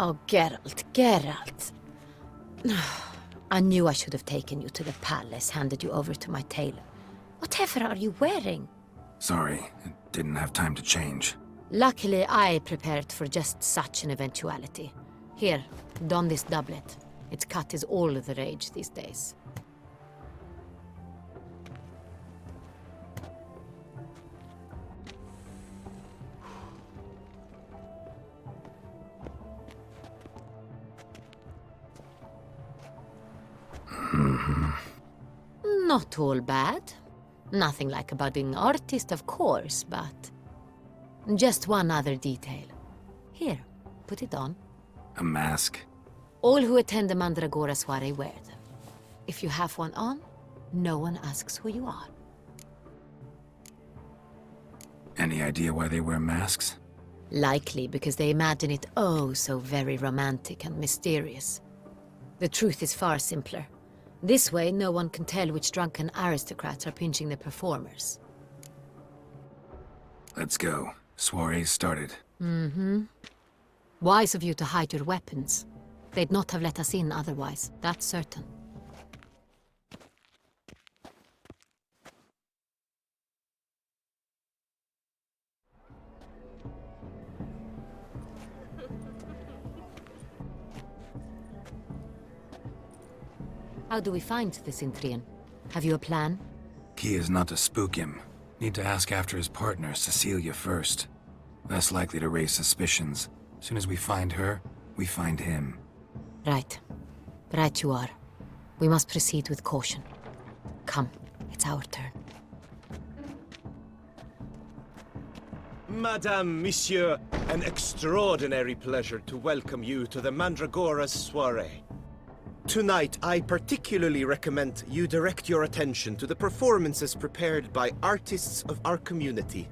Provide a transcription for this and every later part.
Oh, Geralt, Geralt. I knew I should have taken you to the palace, handed you over to my tailor. Whatever are you wearing? Sorry, I didn't have time to change. Luckily, I prepared for just such an eventuality. Here, don this doublet. Its cut is all the rage these days. Not all bad. Nothing like a budding artist, of course, but... just one other detail. Here, put it on. A mask? All who attend the Mandragora soiree wear them. If you have one on, no one asks who you are. Any idea why they wear masks? Likely because they imagine it oh so very romantic and mysterious. The truth is far simpler. This way, no one can tell which drunken aristocrats are pinching the performers. Let's go. Soiree's started. Mm-hmm. Wise of you to hide your weapons. They'd not have let us in otherwise, that's certain. How do we find the Syntrian? Have you a plan? Key is not to spook him. Need to ask after his partner, Cecilia, first. Less likely to raise suspicions. As soon as we find her, we find him. Right. Right you are. We must proceed with caution. Come, it's our turn. Madame, Monsieur, an extraordinary pleasure to welcome you to the Mandragora's soiree. Tonight, I particularly recommend you direct your attention to the performances prepared by artists of our community.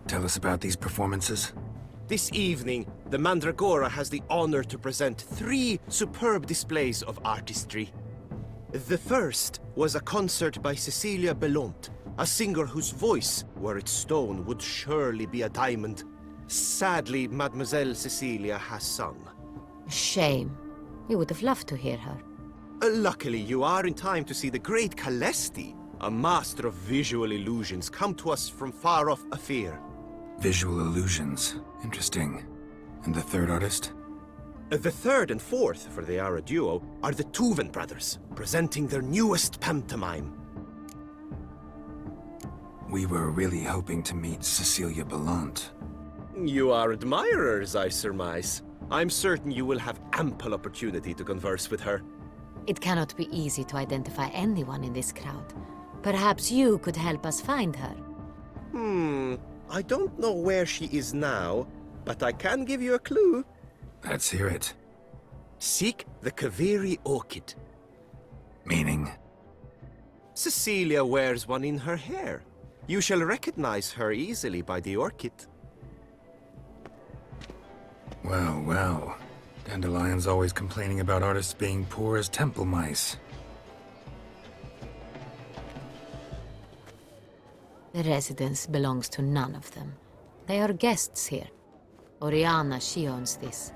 Tell us about these performances. This evening, the Mandragora has the honor to present 3 superb displays of artistry. The first was a concert by Cecilia Belont, a singer whose voice, were it stone, would surely be a diamond. Sadly, Mademoiselle Cecilia has sung. Shame. We would have loved to hear her. Luckily, you are in time to see the great Calesti, a master of visual illusions, come to us from far off Afir. Visual illusions. Interesting. And the third artist? The third and fourth, for they are a duo, are the Tuven brothers, presenting their newest pantomime. We were really hoping to meet Cecilia Belont. You are admirers, I surmise. I'm certain you will have ample opportunity to converse with her. It cannot be easy to identify anyone in this crowd. Perhaps you could help us find her. I don't know where she is now, but I can give you a clue. Let's hear it. Seek the Kaveri orchid. Meaning? Cecilia wears one in her hair. You shall recognize her easily by the orchid. Well, well. Dandelion's always complaining about artists being poor as temple mice. The residence belongs to none of them. They are guests here. Oriana, she owns this.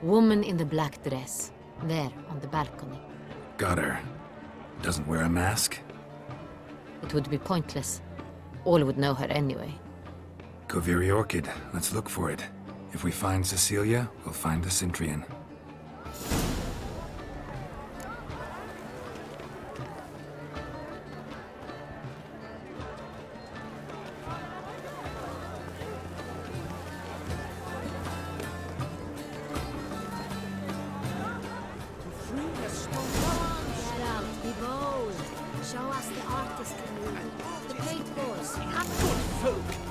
Woman in the black dress. There, on the balcony. Got her. Doesn't wear a mask? It would be pointless. All would know her anyway. Kaveri Orchid. Let's look for it. If we find Cecilia, we'll find the Syntrian.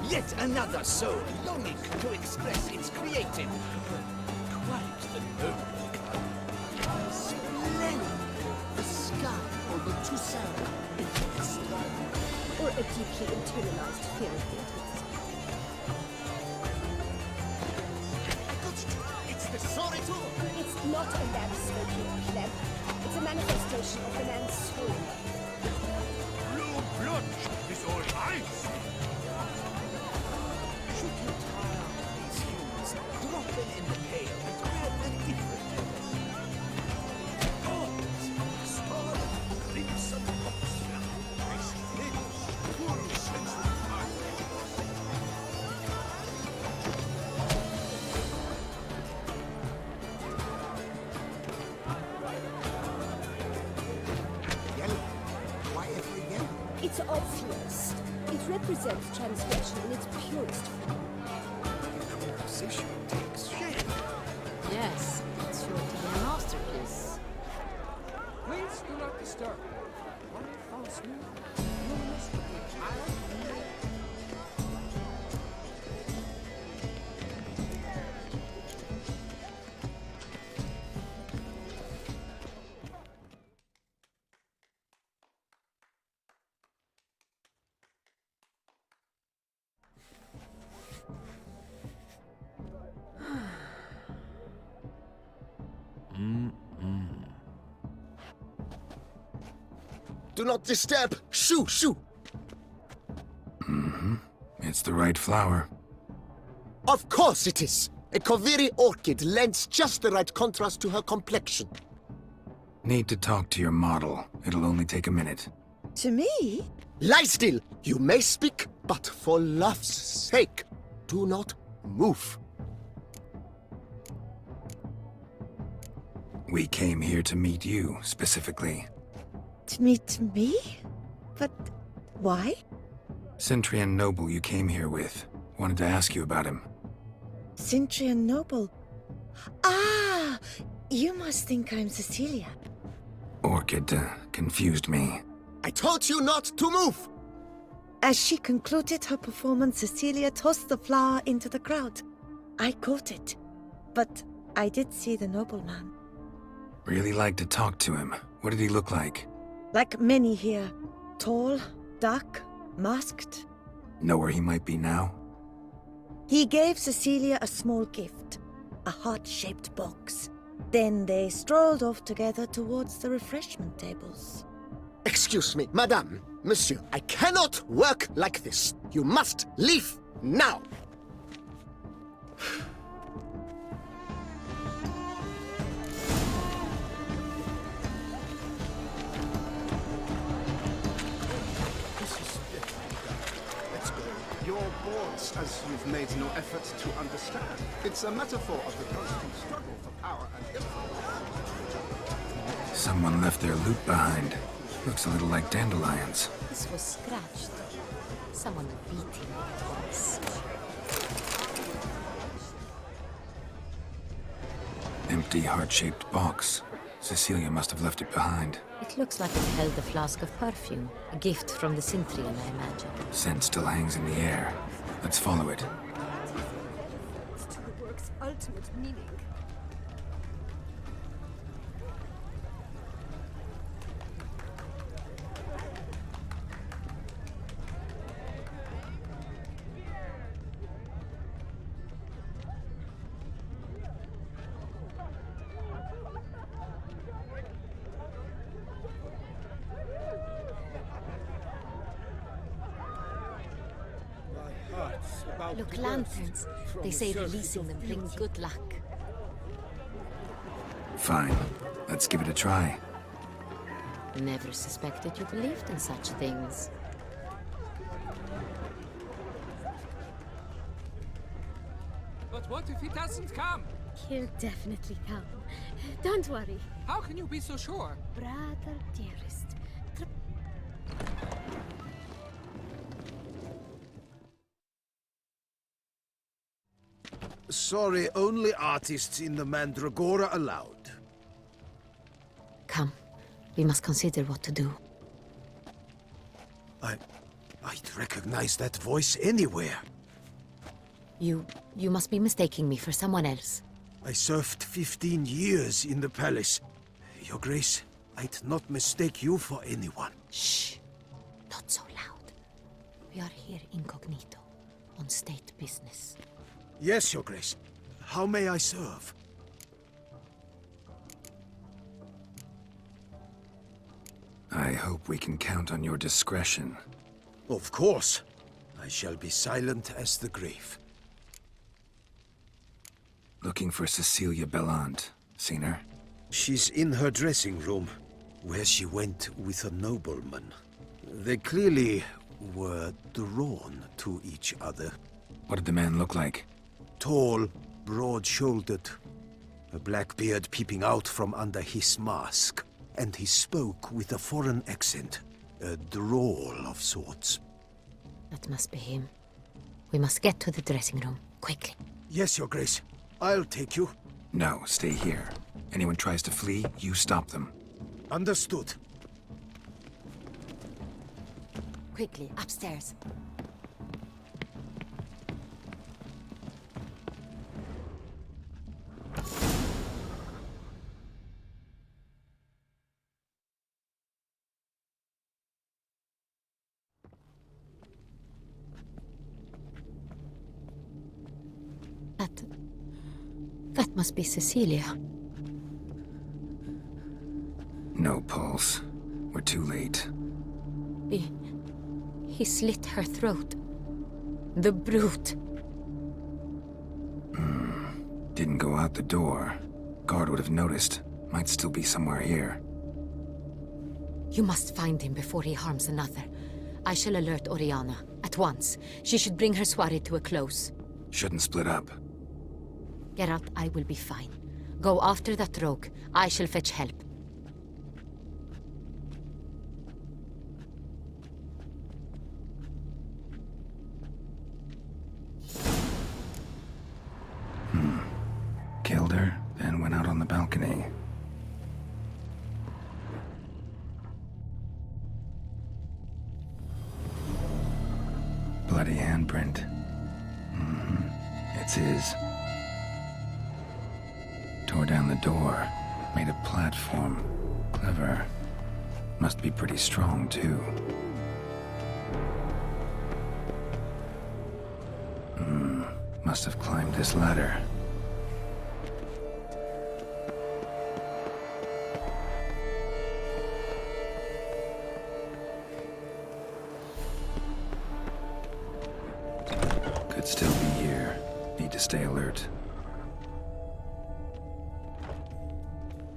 Yet another soul longing to express its creative. Quite the noble kind. Splendid. The sky or the Toussaint. Or a deeply internalized fear of the intensity. I got it. It's the Sorito. It's not a lamp smoking pleb. It's a manifestation of the man's soul. Blue blood is all ice. Should you tire these represents transgression in its purest form. Position takes shape. Yes, it's sure to be a masterpiece. Please do not disturb. One false move, luminous of the entire. Do not disturb! Shoo, shoo! It's the right flower. Of course it is! A Koviri orchid lends just the right contrast to her complexion. Need to talk to your model. It'll only take a minute. To me? Lie still! You may speak, but for love's sake, do not move. We came here to meet you, specifically. To meet me? But why? Syntrian noble you came here with. Wanted to ask you about him. Syntrian noble. Ah! You must think I'm Cecilia. Orchid confused me. I told you not to move! As she concluded her performance, Cecilia tossed the flower into the crowd. I caught it. But I did see the nobleman. Really like to talk to him. What did he look like? Like many here. Tall, dark, masked. Know where he might be now? He gave Cecilia a small gift. A heart-shaped box. Then they strolled off together towards the refreshment tables. Excuse me, madame, monsieur, I cannot work like this. You must leave now! Let's go. You're bored, as you've made no effort to understand. It's a metaphor of the constant struggle for power and influence. Someone left their loot behind. Looks a little like dandelions. This was scratched. Someone beat him with it once. Empty heart-shaped box. Cecilia must have left it behind. It looks like it held a flask of perfume. A gift from the Syntrian, I imagine. Scent still hangs in the air. Let's follow it. To the work's ultimate meaning. Look, lanterns. They say releasing them brings good luck. Fine. Let's give it a try. Never suspected you believed in such things. But what if he doesn't come? He'll definitely come. Don't worry. How can you be so sure? Brother dearest. Sorry, only artists in the Mandragora allowed. Come. We must consider what to do. I'd recognize that voice anywhere. You must be mistaking me for someone else. I served 15 years in the palace. Your Grace, I'd not mistake you for anyone. Shh. Not so loud. We are here incognito, on state business. Yes, Your Grace. How may I serve? I hope we can count on your discretion. Of course. I shall be silent as the grave. Looking for Cecilia Bellant. Seen her? She's in her dressing room, where she went with a nobleman. They clearly were drawn to each other. What did the man look like? Tall, broad-shouldered, a black beard peeping out from under his mask, and he spoke with a foreign accent, a drawl of sorts. That must be him. We must get to the dressing room, quickly. Yes, Your Grace. I'll take you. No, stay here. Anyone tries to flee, you stop them. Understood. Quickly, upstairs. That must be Cecilia. No pulse. We're too late. He slit her throat. The brute. Didn't go out the door. Guard would have noticed. Might still be somewhere here. You must find him before he harms another. I shall alert Oriana, at once. She should bring her soirée to a close. Shouldn't split up. Geralt, I will be fine. Go after that rogue. I shall fetch help. Killed her, then went out on the balcony. Bloody handprint. It's his. Tore down the door. Made a platform. Clever. Must be pretty strong, too. Must have climbed this ladder. Could still be here. Need to stay alert.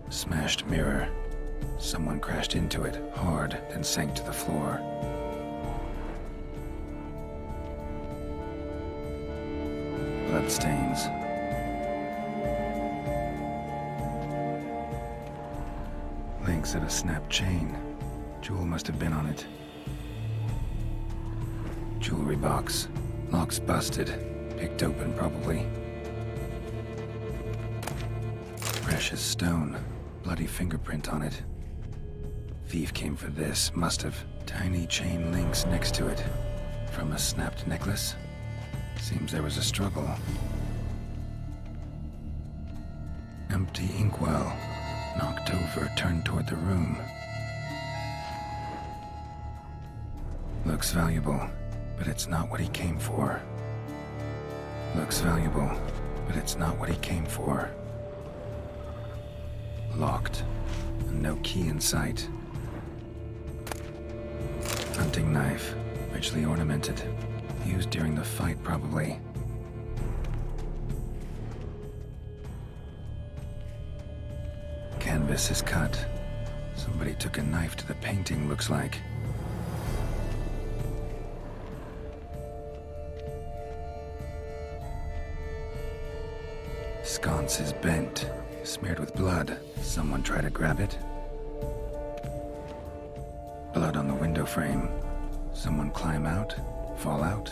Smashed mirror. Someone crashed into it, hard, then sank to the floor. Bloodstains. Links of a snapped chain. Jewel must have been on it. Jewelry box. Lock's busted. Picked open, probably. Precious stone. Bloody fingerprint on it. Thief came for this, must have. Tiny chain links next to it. From a snapped necklace? Seems there was a struggle. Empty inkwell. Knocked over, turned toward the room. Looks valuable, but it's not what he came for. Looks valuable, but it's not what he came for. Locked. No key in sight. Hunting knife. Richly ornamented. Used during the fight, probably. Canvas is cut. Somebody took a knife to the painting, looks like. Sconce is bent. Smeared with blood. Someone try to grab it? Blood on the window frame. Someone climb out? Fall out?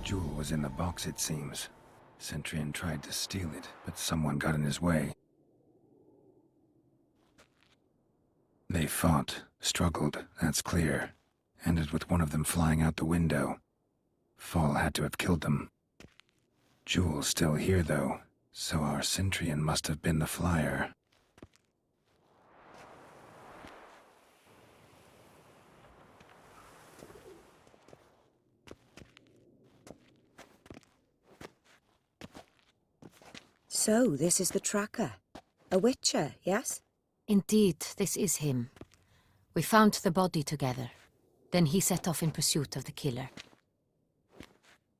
Jewel was in the box, it seems. Centurion tried to steal it, but someone got in his way. They fought, struggled, that's clear. Ended with one of them flying out the window. Fall had to have killed them. Jewel's still here, though, so our Centurion must have been the flyer. So, this is the tracker. A witcher, yes? Indeed, this is him. We found the body together. Then he set off in pursuit of the killer.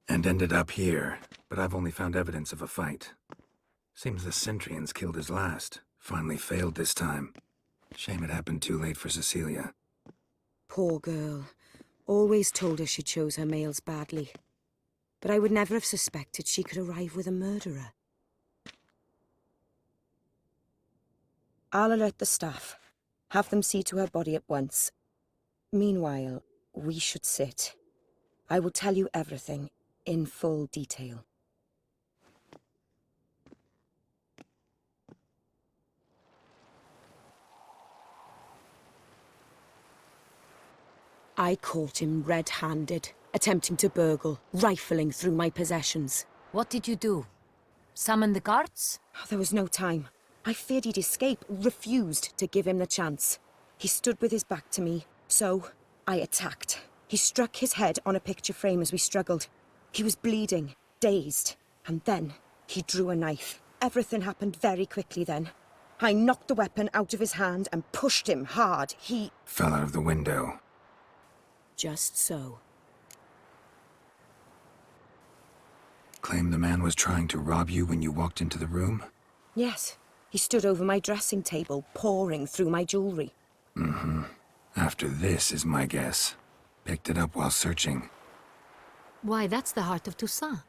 And ended up here, but I've only found evidence of a fight. Seems the Centurions killed his last. Finally failed this time. Shame it happened too late for Cecilia. Poor girl. Always told her she chose her males badly. But I would never have suspected she could arrive with a murderer. I'll alert the staff. Have them see to her body at once. Meanwhile, we should sit. I will tell you everything, in full detail. I caught him red-handed, attempting to burgle, rifling through my possessions. What did you do? Summon the guards? Oh, there was no time. I feared he'd escape, refused to give him the chance. He stood with his back to me, so I attacked. He struck his head on a picture frame as we struggled. He was bleeding, dazed, and then he drew a knife. Everything happened very quickly then. I knocked the weapon out of his hand and pushed him hard. He Fell out of the window. just so. Claim the man was trying to rob you when you walked into the room? Yes, he stood over my dressing table, pouring through my jewelry. After this is my guess. Picked it up while searching. Why, that's the heart of Toussaint.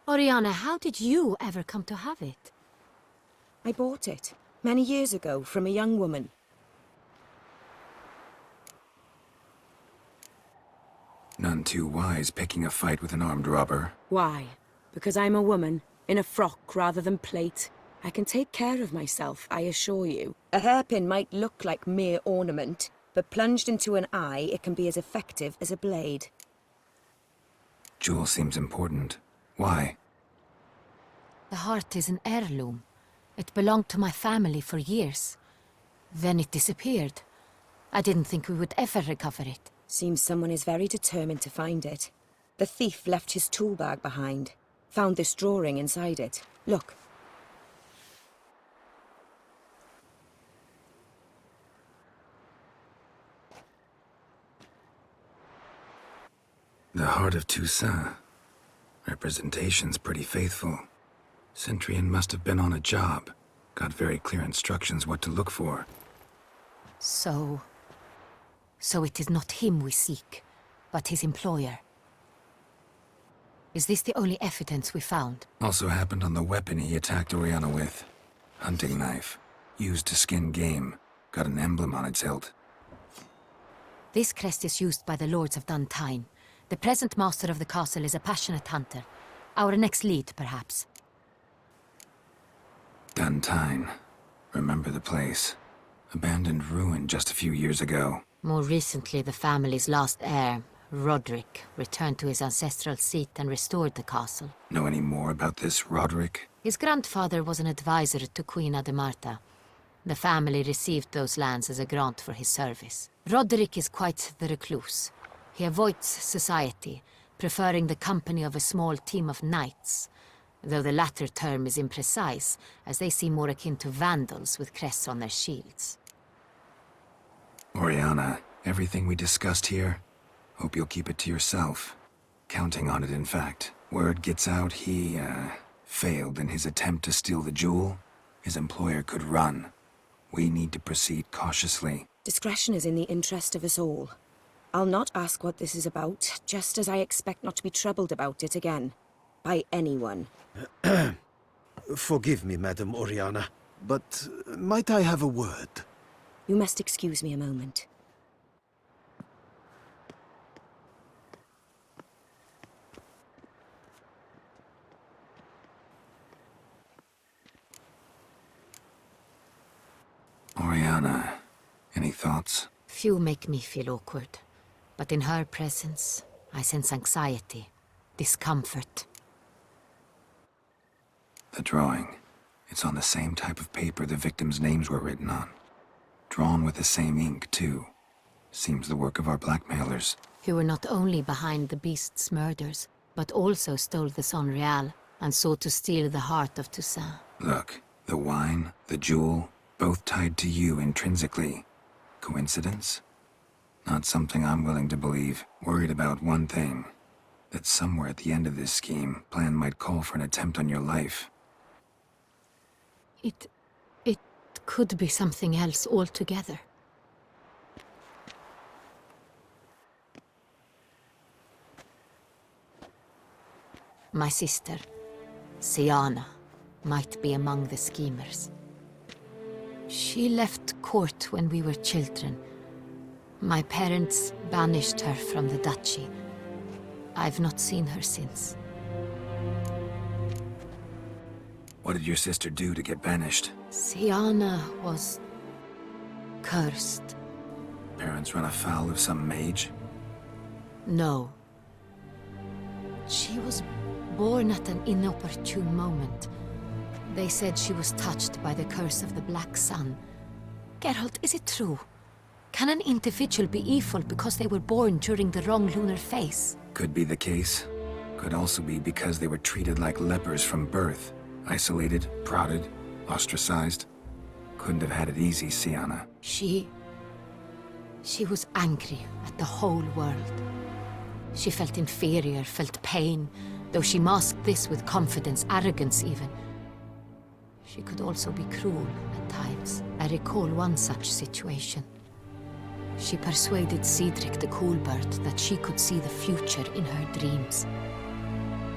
Oriana, how did you ever come to have it? I bought it, many years ago, from a young woman. None too wise picking a fight with an armed robber. Why? Because I'm a woman, in a frock rather than plate. I can take care of myself, I assure you. A hairpin might look like mere ornament, but plunged into an eye, it can be as effective as a blade. Jewel seems important. Why? The heart is an heirloom. It belonged to my family for years. Then it disappeared. I didn't think we would ever recover it. Seems someone is very determined to find it. The thief left his tool bag behind. Found this drawing inside it. Look. The heart of Toussaint. Representation's pretty faithful. Centurion must have been on a job. Got very clear instructions what to look for. So it is not him we seek, but his employer. Is this the only evidence we found? Also happened on the weapon he attacked Oriana with. Hunting knife. Used to skin game. Got an emblem on its hilt. This crest is used by the Lords of Duntine. The present master of the castle is a passionate hunter. Our next lead, perhaps. Duntine. Remember the place. Abandoned ruin just a few years ago. More recently, the family's last heir, Roderick, returned to his ancestral seat and restored the castle. Know any more about this Roderick? His grandfather was an advisor to Queen Ademarta. The family received those lands as a grant for his service. Roderick is quite the recluse. He avoids society, preferring the company of a small team of knights, though the latter term is imprecise, as they seem more akin to vandals with crests on their shields. Oriana, everything we discussed here, hope you'll keep it to yourself. Counting on it, in fact. Word gets out he, failed in his attempt to steal the jewel. His employer could run. We need to proceed cautiously. Discretion is in the interest of us all. I'll not ask what this is about, just as I expect not to be troubled about it again. By anyone. Forgive me, Madam Oriana, but might I have a word? You must excuse me a moment. Oriana, any thoughts? Few make me feel awkward, but in her presence, I sense anxiety, discomfort. The drawing. It's on the same type of paper the victims' names were written on. Drawn with the same ink, too. Seems the work of our blackmailers. Who were not only behind the beast's murders, but also stole the Son Real and sought to steal the heart of Toussaint. Look, the wine, the jewel, both tied to you intrinsically. Coincidence? Not something I'm willing to believe. Worried about one thing. That somewhere at the end of this scheme, plan might call for an attempt on your life. It could be something else altogether. My sister, Synna, might be among the schemers. She left court when we were children. My parents banished her from the duchy. I've not seen her since. What did your sister do to get banished? Synna was cursed. Parents run afoul of some mage? No. She was born at an inopportune moment. They said she was touched by the curse of the Black Sun. Geralt, is it true? Can an individual be evil because they were born during the wrong lunar phase? Could be the case. Could also be because they were treated like lepers from birth. Isolated, prodded, ostracized. Couldn't have had it easy, Synna. She was angry at the whole world. She felt inferior, felt pain, though she masked this with confidence, arrogance even. She could also be cruel at times. I recall one such situation. She persuaded Cedric the Coolbird that she could see the future in her dreams.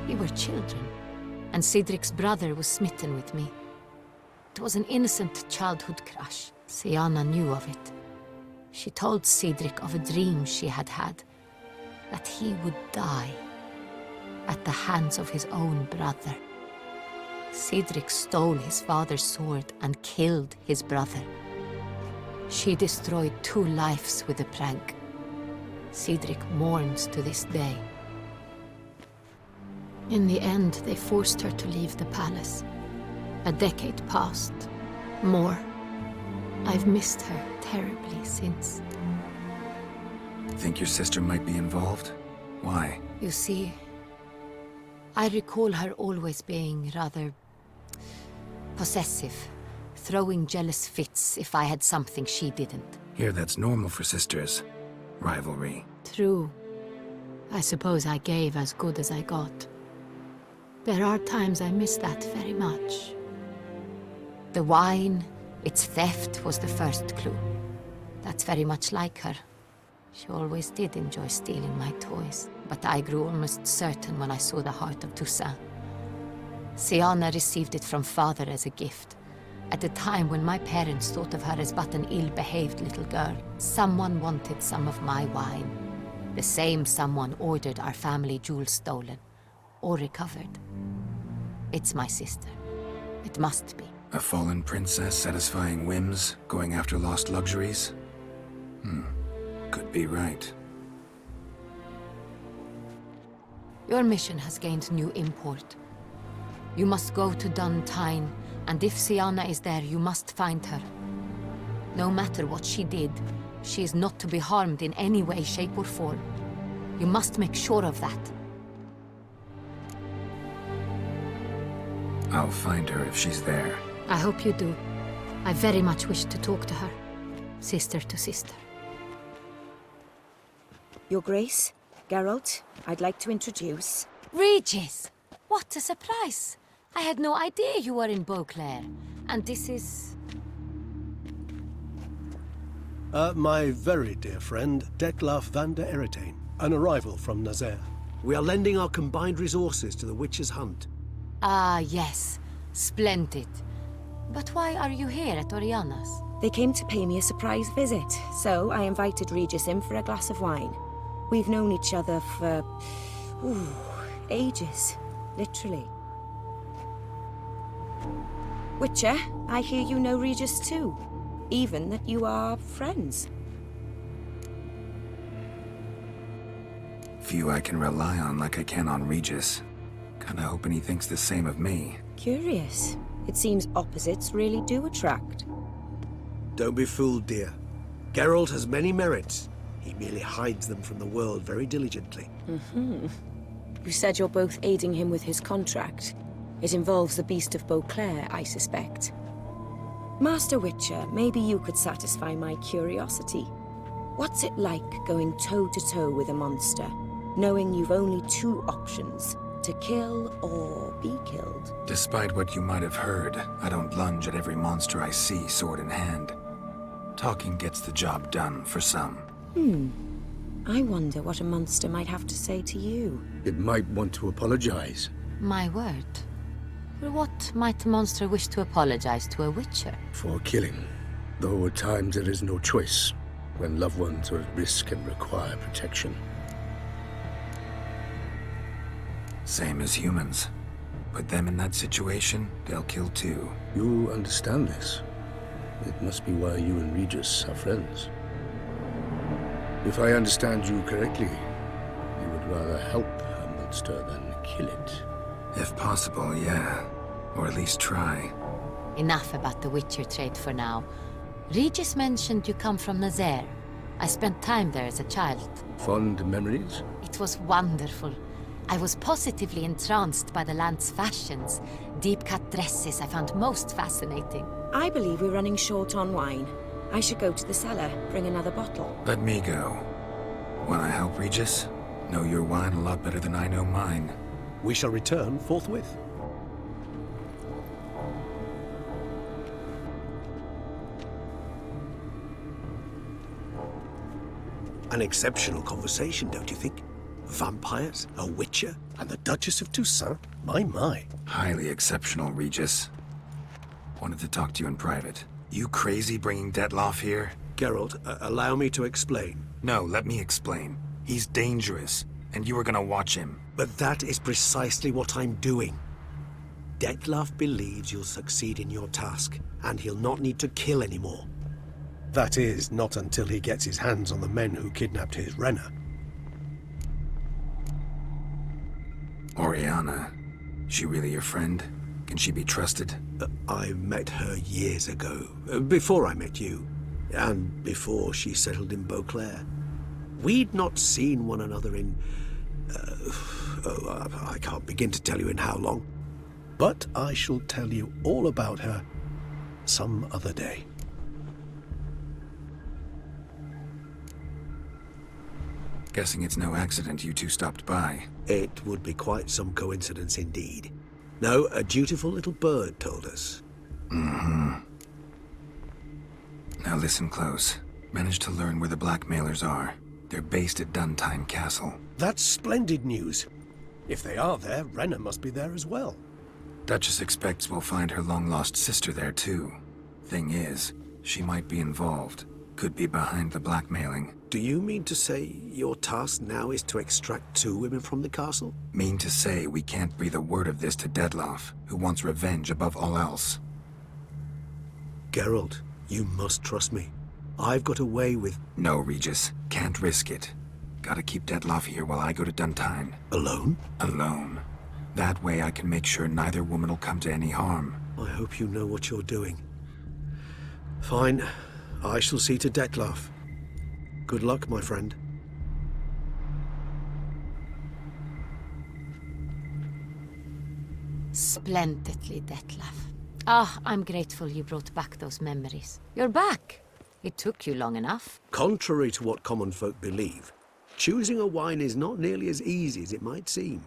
We were children, and Cedric's brother was smitten with me. It was an innocent childhood crush. Synna knew of it. She told Cedric of a dream she had had, that he would die at the hands of his own brother. Cedric stole his father's sword and killed his brother. She destroyed 2 lives with a prank. Cedric mourns to this day. In the end, they forced her to leave the palace. A decade passed. More. I've missed her terribly since. Think your sister might be involved? Why? You see, I recall her always being rather possessive, throwing jealous fits if I had something she didn't. Here, that's normal for sisters. Rivalry. True. I suppose I gave as good as I got. There are times I miss that very much. The wine, its theft was the first clue. That's very much like her. She always did enjoy stealing my toys, but I grew almost certain when I saw the heart of Toussaint. Synna received it from father as a gift, at a time when my parents thought of her as but an ill-behaved little girl. Someone wanted some of my wine. The same someone ordered our family jewels stolen, or recovered. It's my sister. It must be. A fallen princess satisfying whims, going after lost luxuries? Could be right. Your mission has gained new import. You must go to Dun Tyne, and if Synna is there, you must find her. No matter what she did, she is not to be harmed in any way, shape or form. You must make sure of that. I'll find her if she's there. I hope you do. I very much wish to talk to her. Sister to sister. Your Grace, Geralt, I'd like to introduce... Regis! What a surprise! I had no idea you were in Beauclair. And this is... My very dear friend, Detlaf van der Eretain, an arrival from Nazaire. We are lending our combined resources to the Witch's Hunt. Ah, yes. Splendid. But why are you here at Oriana's? They came to pay me a surprise visit, so I invited Regis in for a glass of wine. We've known each other for... ages. Literally. Witcher, I hear you know Regis too. Even that you are friends. Few I can rely on like I can on Regis. Kinda hoping he thinks the same of me. Curious. It seems opposites really do attract. Don't be fooled, dear. Geralt has many merits. He merely hides them from the world very diligently. You said you're both aiding him with his contract. It involves the Beast of Beauclair, I suspect. Master Witcher, maybe you could satisfy my curiosity. What's it like going toe-to-toe with a monster, knowing you've only 2 options, to kill or be killed? Despite what you might have heard, I don't lunge at every monster I see sword in hand. Talking gets the job done for some. I wonder what a monster might have to say to you. It might want to apologize. My word. For what might a monster wish to apologize to a witcher? For killing Though at times there is no choice when loved ones are at risk and require protection. Same as humans. Put them in that situation, they'll kill too. You understand this. It must be why you and Regis are friends. If I understand you correctly, you would rather help a monster than kill it. If possible, yeah. Or at least try. Enough about the Witcher trade for now. Regis mentioned you come from Nazaire. I spent time there as a child. Fond memories? It was wonderful. I was positively entranced by the land's fashions. Deep-cut dresses I found most fascinating. I believe we're running short on wine. I should go to the cellar, bring another bottle. Let me go. Wanna help, Regis? Know your wine a lot better than I know mine. We shall return forthwith. An exceptional conversation, don't you think? Vampires, a witcher, and the Duchess of Toussaint? My. Highly exceptional, Regis. Wanted to talk to you in private. You crazy bringing Detloff here? Geralt, allow me to explain. No, let me explain. He's dangerous, and you were gonna watch him. But that is precisely what I'm doing. Detloff believes you'll succeed in your task, and he'll not need to kill anymore. That is, not until he gets his hands on the men who kidnapped his Renna. Oriana, she really your friend? Can she be trusted? I met her years ago, before I met you, and before she settled in Beauclair. We'd not seen one another in... I can't begin to tell you in how long. But I shall tell you all about her some other day. Guessing it's no accident you two stopped by. It would be quite some coincidence indeed. No, a dutiful little bird told us. Mm-hmm. Now listen close. Managed to learn where the blackmailers are. They're based at Duntime Castle. That's splendid news. If they are there, Renna must be there as well. Duchess expects we'll find her long-lost sister there too. Thing is, she might be involved. Could be behind the blackmailing. Do you mean to say your task now is to extract 2 women from the castle? Mean to say we can't breathe a word of this to Detloff, who wants revenge above all else. Geralt, you must trust me. I've got a way with... No, Regis. Can't risk it. Gotta keep Detloff here while I go to Duntine. Alone? Alone. That way I can make sure neither woman will come to any harm. I hope you know what you're doing. Fine. I shall see to Detloff. Good luck, my friend. Splendidly, Detlaff. Ah, I'm grateful you brought back those memories. You're back. It took you long enough. Contrary to what common folk believe, choosing a wine is not nearly as easy as it might seem.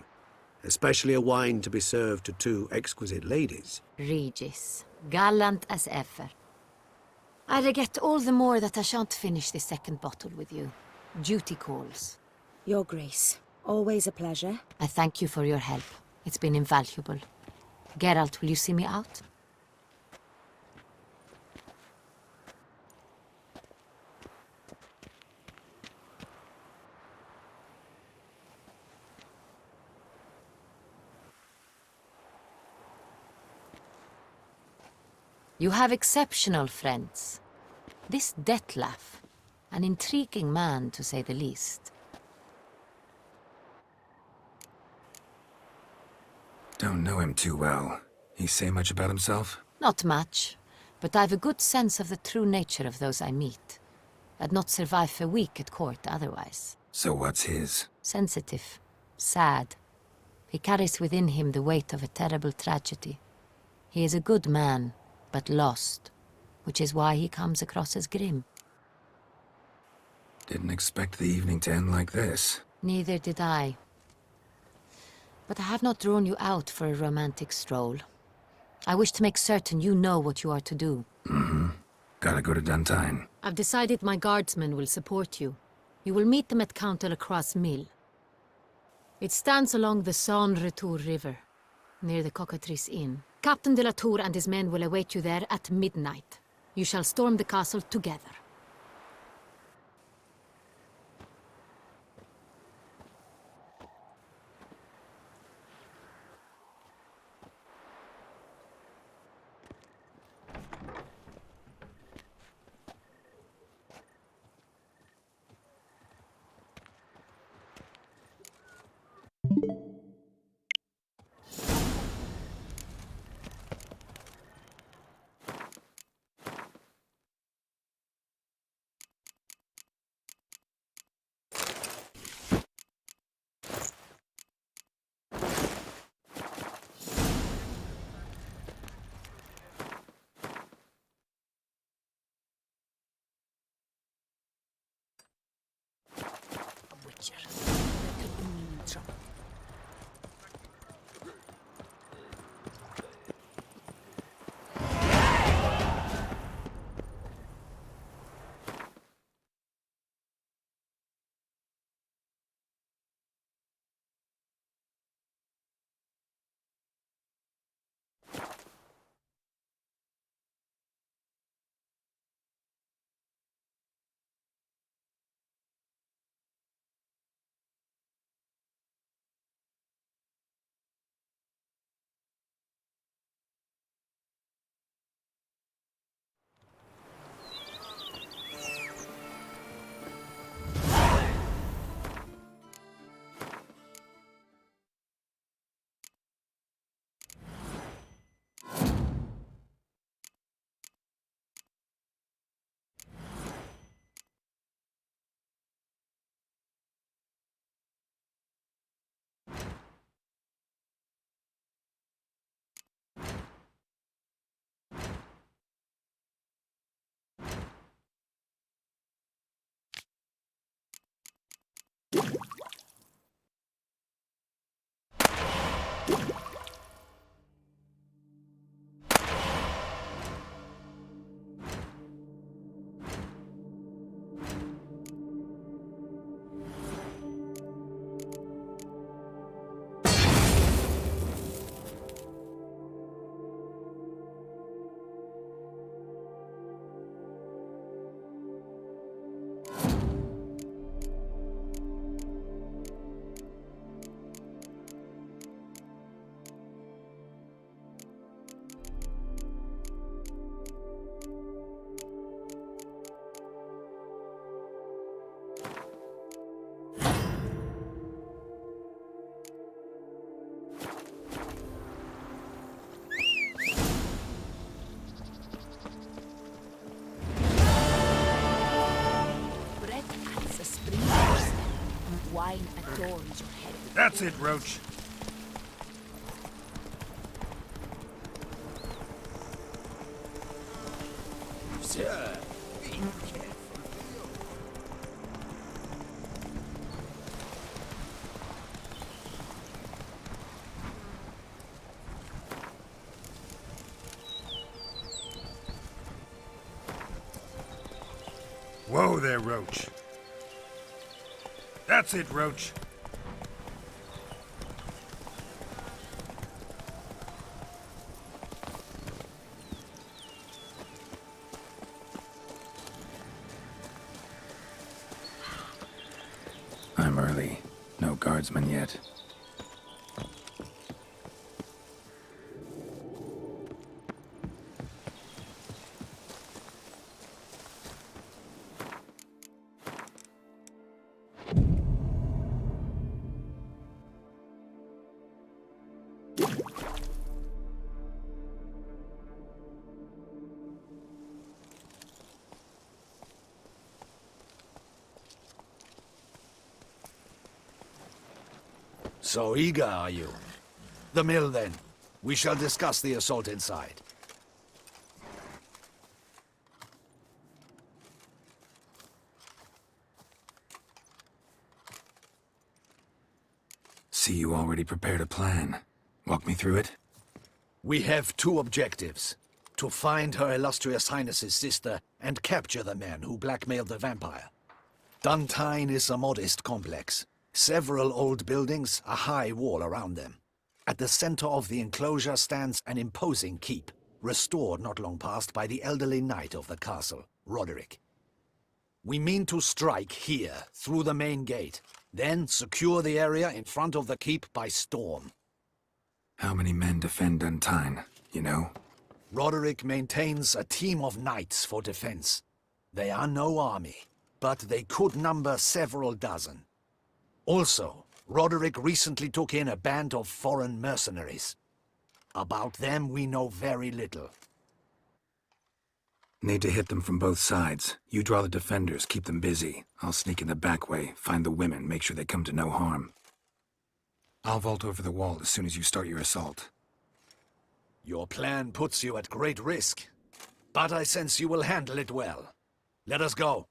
Especially a wine to be served to 2 exquisite ladies. Regis, gallant as ever. I regret all the more that I shan't finish this second bottle with you. Duty calls. Your Grace, always a pleasure. I thank you for your help. It's been invaluable. Geralt, will you see me out? You have exceptional friends. This Detlaff, an intriguing man to say the least. Don't know him too well. He say much about himself? Not much, but I've a good sense of the true nature of those I meet. I'd not survive a week at court otherwise. So what's his? Sensitive, sad. He carries within him the weight of a terrible tragedy. He is a good man, but lost, which is why he comes across as grim. Didn't expect the evening to end like this. Neither did I. But I have not drawn you out for a romantic stroll. I wish to make certain you know what you are to do. Mm-hmm. Gotta go to Duntine. I've decided my guardsmen will support you. You will meet them at Count Delacroix' mill. It stands along the Saône-Retour River, near the Cockatrice Inn. Captain de la Tour and his men will await you there at midnight. You shall storm the castle together. Witcher. That could bring me in trouble. Bread adds a spring to your step. Wine adorns your head. That's it, Roach. Sir, be careful. Whoa there, Roach. That's it, Roach. I'm early. No guardsmen yet. So eager, are you? The mill, then. We shall discuss the assault inside. See, you already prepared a plan. Walk me through it? We have two objectives. To find Her Illustrious Highness's sister and capture the man who blackmailed the vampire. Duntine is a modest complex. Several old buildings, a high wall around them. At the center of the enclosure stands an imposing keep. restored not long past by the elderly knight of the castle, Roderick. We mean to strike here, through the main gate, then secure the area in front of the keep by storm. How many men defend Duntine, you know? Roderick maintains a team of knights for defense. They are no army, but they could number several dozen. Also, Roderick recently took in a band of foreign mercenaries. About them we know very little. Need to hit them from both sides. You draw the defenders, keep them busy. I'll sneak in the back way, find the women, make sure they come to no harm. I'll vault over the wall as soon as you start your assault. Your plan puts you at great risk, but I sense you will handle it well. Let us go.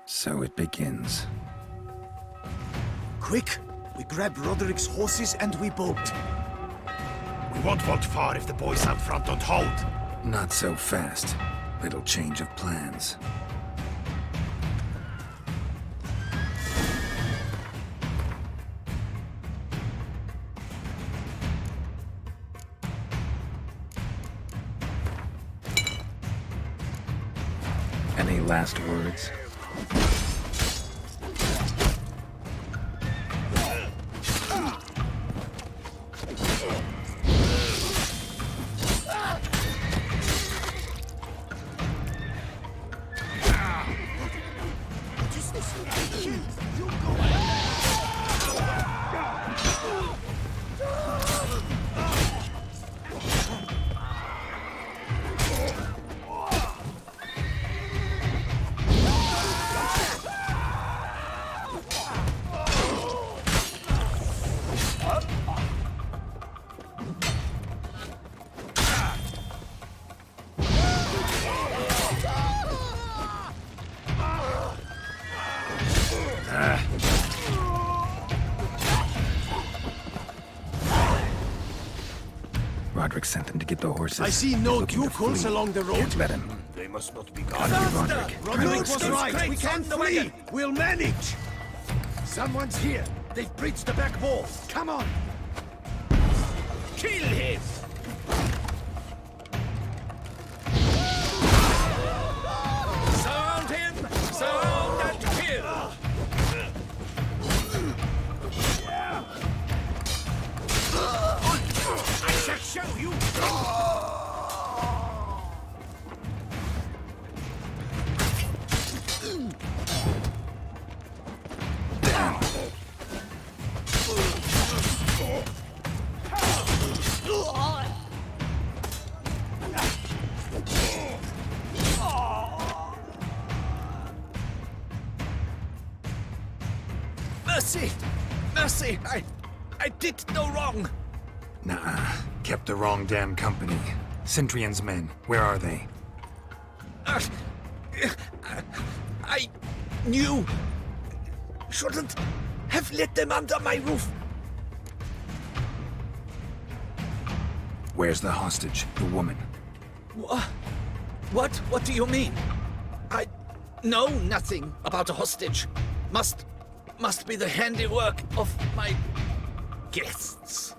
So it begins. Quick! We grab Roderick's horses and we bolt. We won't vault far if the boys out front don't hold. Not so fast. Little change of plans. Any last words? Roderick sent them to get the horses. I see no ducals along the road. Can't let him. They must not be Gotta gone. be Roderick. Roderick was right. We can't flee. We'll manage. Someone's here. They've breached the back wall. Come on. Kill him. Surround him. Surround and kill. I shall show you. Mercy! Mercy! I did no wrong! Nah, kept the wrong damn company. Centrion's men, where are they? I knew... shouldn't have let them under my roof. Where's the hostage, the woman? What? What do you mean? I know nothing about a hostage. Must be the handiwork of my guests.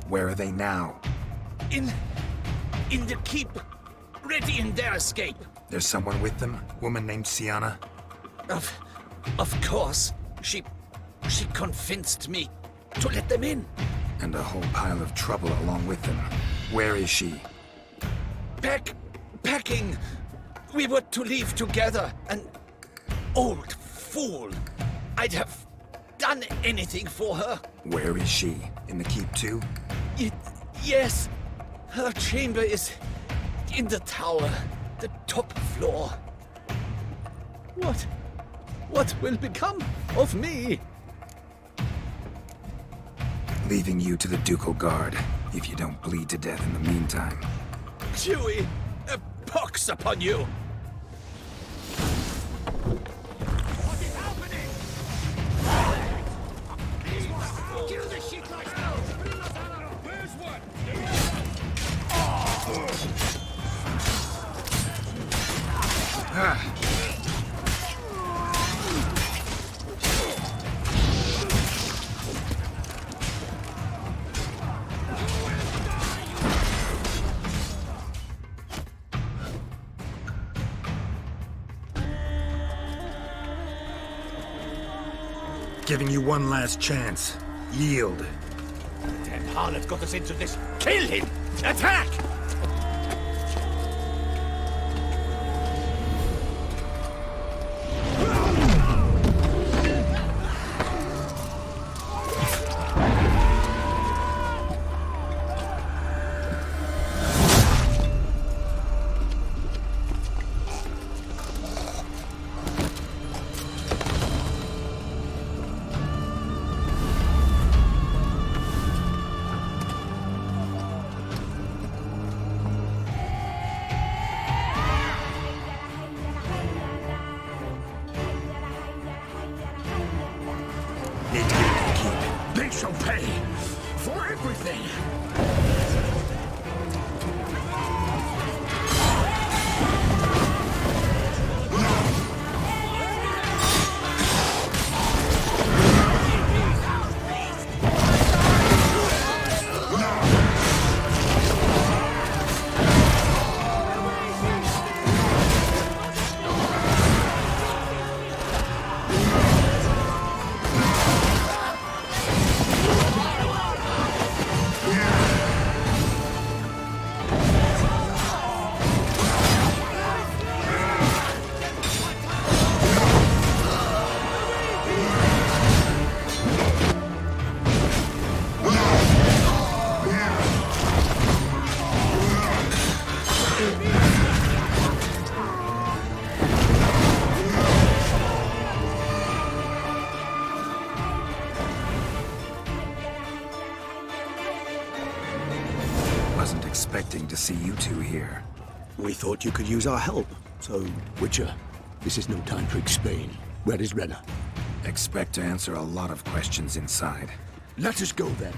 Where are they now? In the keep, ready in their escape. There's someone with them? Woman named Synna? Of course. She convinced me to let them in. And a whole pile of trouble along with them. Where is she? Packing! We were to leave together. An old fool. I'd have done anything for her. Where is she? In the keep too? Yes. Her chamber is in the tower. The top floor. What will become of me? Leaving you to the ducal guard, if you don't bleed to death in the meantime. Chewie, a pox upon you! Kill the shit like now! Where's one? Giving you one last chance. Yield. Damn harlot got us into this. Kill him! Attack! They shall pay for everything! Wasn't expecting to see you two here. We thought you could use our help, so... Witcher, this is no time to explain. Where is Renna? Expect to answer a lot of questions inside. Let us go then.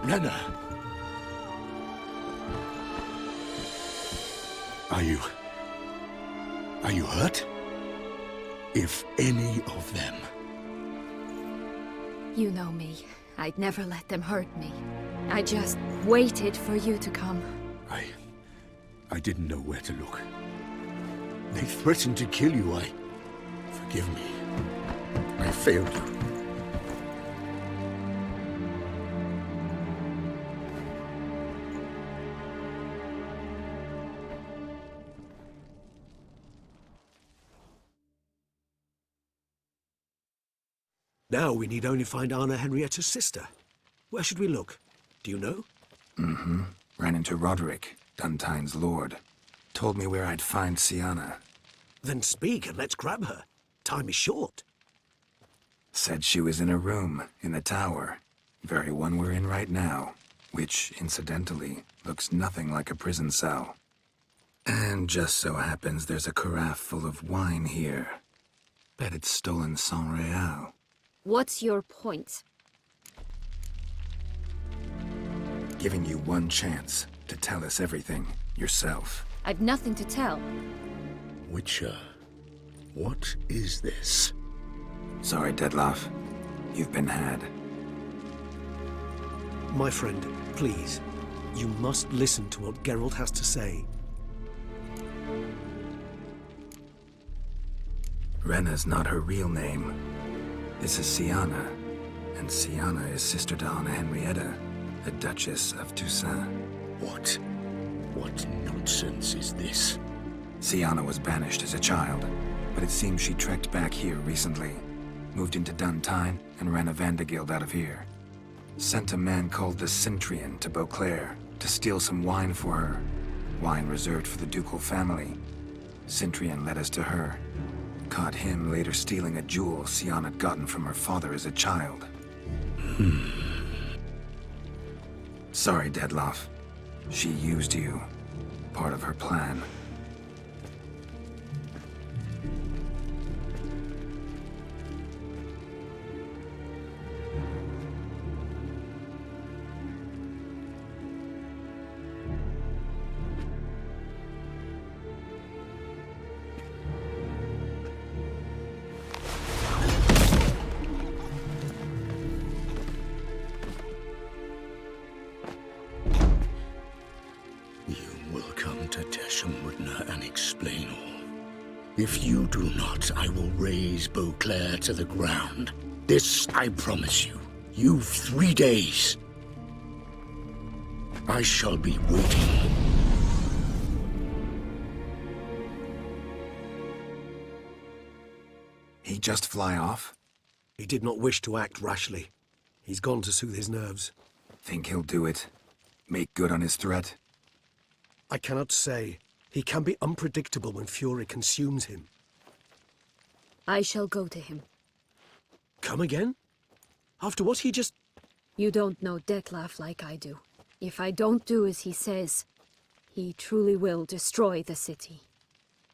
Renna! Are you hurt? If any of them... You know me. I'd never let them hurt me. I just waited for you to come. I didn't know where to look. They threatened to kill you. Forgive me. I failed you. Now we need only find Anna Henrietta's sister. Where should we look? Do you know? Mm-hmm. Ran into Roderick, Duntine's lord. Told me where I'd find Synna. Then speak and let's grab her. Time is short. Said she was in a room in the tower. Very one we're in right now. Which, incidentally, looks nothing like a prison cell. And just so happens there's a carafe full of wine here. Bet it's stolen Sang Real. What's your point? Giving you one chance to tell us everything yourself. I've nothing to tell. Witcher, what is this? Sorry, Dettlaff. You've been had. My friend, please. You must listen to what Geralt has to say. Renna's not her real name. This is Synna. And Synna is sister to Anna Henrietta, the Duchess of Toussaint. What? What nonsense is this? Synna was banished as a child, but it seems she trekked back here recently. Moved into Duntine and ran a Vandergild out of here. Sent a man called the Centrian to Beauclair to steal some wine for her. Wine reserved for the ducal family. Centrian led us to her. Caught him later stealing a jewel Synna had gotten from her father as a child. Sorry, Dettlaff. She used you. Part of her plan. And explain all. If you do not, I will raise Beauclair to the ground. This I promise you. You've 3 days. I shall be waiting. He just fly off? He did not wish to act rashly. He's gone to soothe his nerves. Think he'll do it? Make good on his threat? I cannot say. He can be unpredictable when fury consumes him. I shall go to him. Come again? After what he just... You don't know Dettlaff like I do. If I don't do as he says, he truly will destroy the city.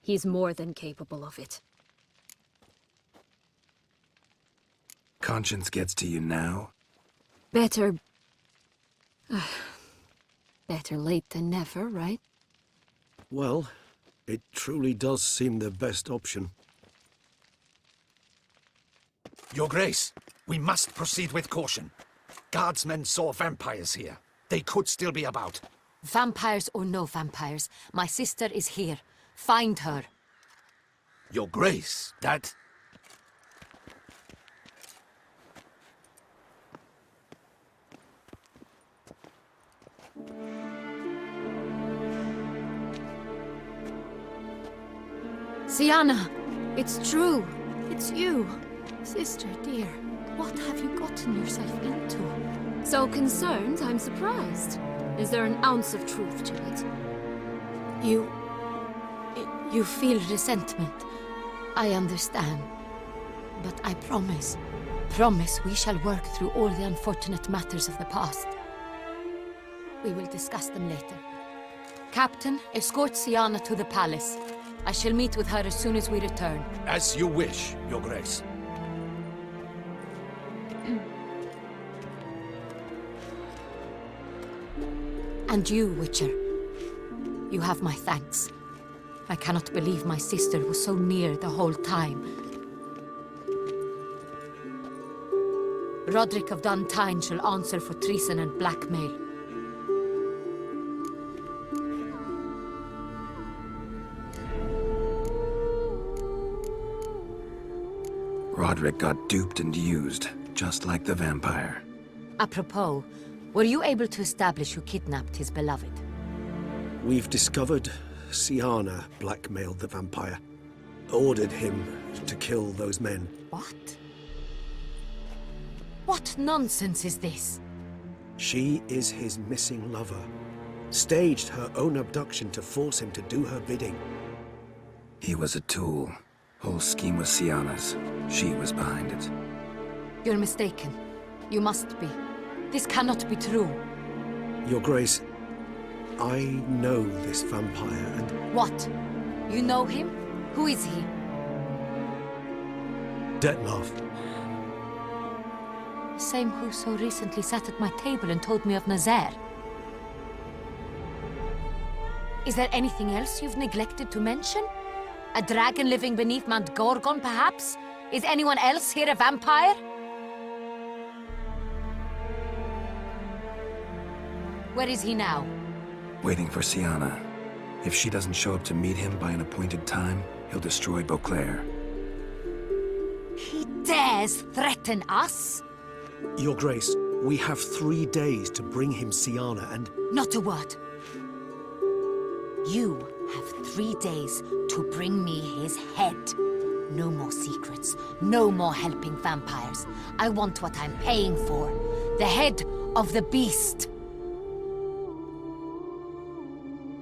He's more than capable of it. Conscience gets to you now? Better... better late than never, right? Well, it truly does seem the best option. Your Grace, we must proceed with caution. Guardsmen saw vampires here. They could still be about. Vampires or no vampires, my sister is here. Find her. Your Grace, that... Synna! It's true! It's you! Sister, dear, what have you gotten yourself into? So concerned, I'm surprised. Is there an ounce of truth to it? You feel resentment. I understand. But I promise we shall work through all the unfortunate matters of the past. We will discuss them later. Captain, escort Synna to the palace. I shall meet with her as soon as we return. As you wish, Your Grace. And you, Witcher. You have my thanks. I cannot believe my sister was so near the whole time. Roderick of Duntine shall answer for treason and blackmail. Roderick got duped and used, just like the vampire. Apropos, were you able to establish who kidnapped his beloved? We've discovered Synna blackmailed the vampire. Ordered him to kill those men. What? What nonsense is this? She is his missing lover. Staged her own abduction to force him to do her bidding. He was a tool. Whole scheme was Synna's. She was behind it. You're mistaken. You must be. This cannot be true. Your Grace, I know this vampire and... What? You know him? Who is he? Dettlaff. The same who so recently sat at my table and told me of Nazaire. Is there anything else you've neglected to mention? A dragon living beneath Mount Gorgon, perhaps? Is anyone else here a vampire? Where is he now? Waiting for Synna. If she doesn't show up to meet him by an appointed time, he'll destroy Beauclair. He dares threaten us? Your Grace, we have 3 days to bring him Synna and... Not a word. You have 3 days to bring me his head. No more secrets. No more helping vampires. I want what I'm paying for. The head of the beast.